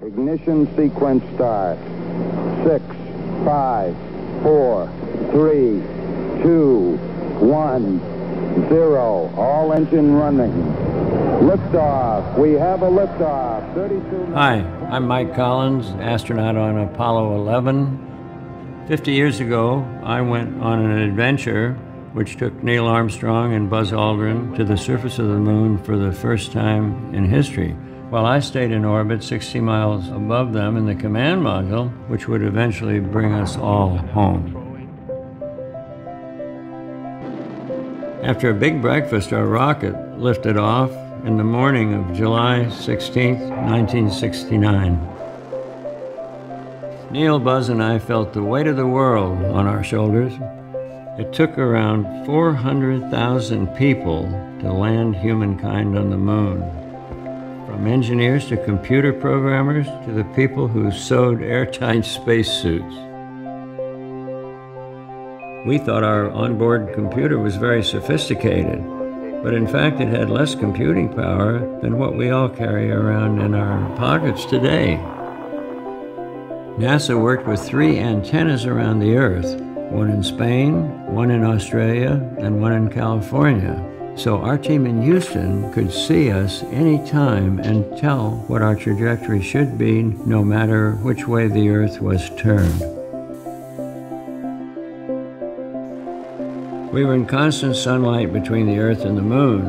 Ignition sequence start. 6, 5, 4, 3, 2, 1, 0. All engine running. Liftoff. We have a liftoff. 32. Hi, I'm Mike Collins, astronaut on Apollo 11. 50 years ago, I went on an adventure which took Neil Armstrong and Buzz Aldrin to the surface of the moon for the first time in history, while I stayed in orbit 60 miles above them in the command module, which would eventually bring us all home. After a big breakfast, our rocket lifted off in the morning of July 16, 1969. Neil, Buzz, and I felt the weight of the world on our shoulders. It took around 400,000 people to land humankind on the moon. From engineers to computer programmers to the people who sewed airtight spacesuits. We thought our onboard computer was very sophisticated, but in fact it had less computing power than what we all carry around in our pockets today. NASA worked with 3 antennas around the Earth, one in Spain, one in Australia, and one in California. So our team in Houston could see us anytime and tell what our trajectory should be, no matter which way the Earth was turned. We were in constant sunlight between the Earth and the Moon.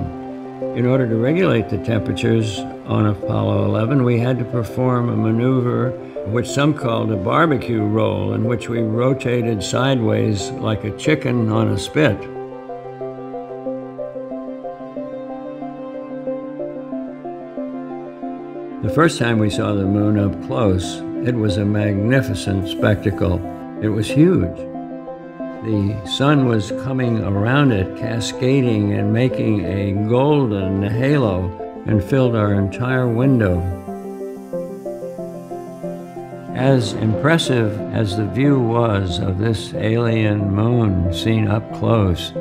In order to regulate the temperatures on Apollo 11, we had to perform a maneuver which some called a barbecue roll, in which we rotated sideways like a chicken on a spit. The first time we saw the moon up close, it was a magnificent spectacle. It was huge. The sun was coming around it, cascading and making a golden halo, and filled our entire window. As impressive as the view was of this alien moon seen up close,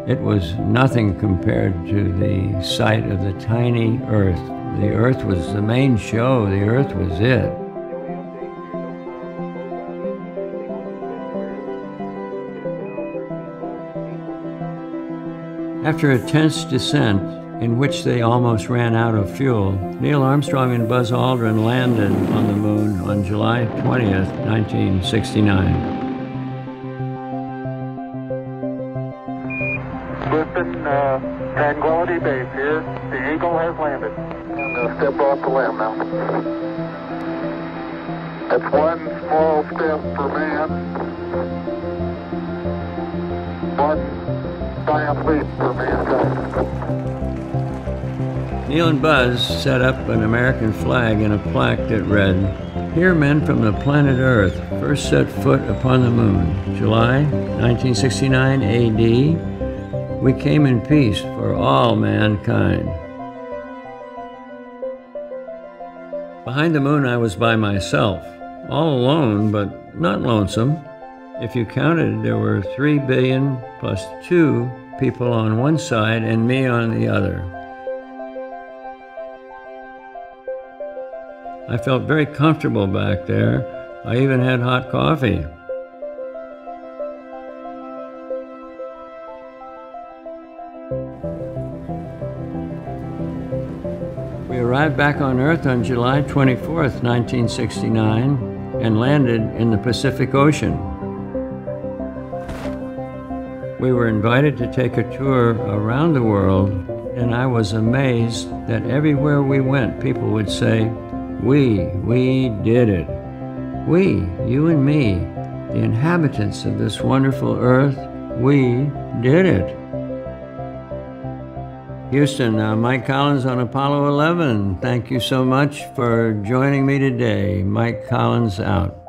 it was nothing compared to the sight of the tiny Earth. The Earth was the main show. The Earth was it. After a tense descent, in which they almost ran out of fuel, Neil Armstrong and Buzz Aldrin landed on the moon on July 20th, 1969. Houston, Tranquility Base here. The Eagle has landed. I'm going to step off the limb now. That's one small step for man, one giant leap for mankind. Neil and Buzz set up an American flag and a plaque that read, "Here men from the planet Earth first set foot upon the moon. July 1969 AD. We came in peace for all mankind." Behind the moon I was by myself, all alone but not lonesome. If you counted, there were 3 billion plus 2 people on one side and me on the other. I felt very comfortable back there. I even had hot coffee. We arrived back on Earth on July 24th, 1969, and landed in the Pacific Ocean. We were invited to take a tour around the world, and I was amazed that everywhere we went, people would say, we did it. We, you and me, the inhabitants of this wonderful Earth, we did it. Houston, Mike Collins on Apollo 11. Thank you so much for joining me today. Mike Collins out.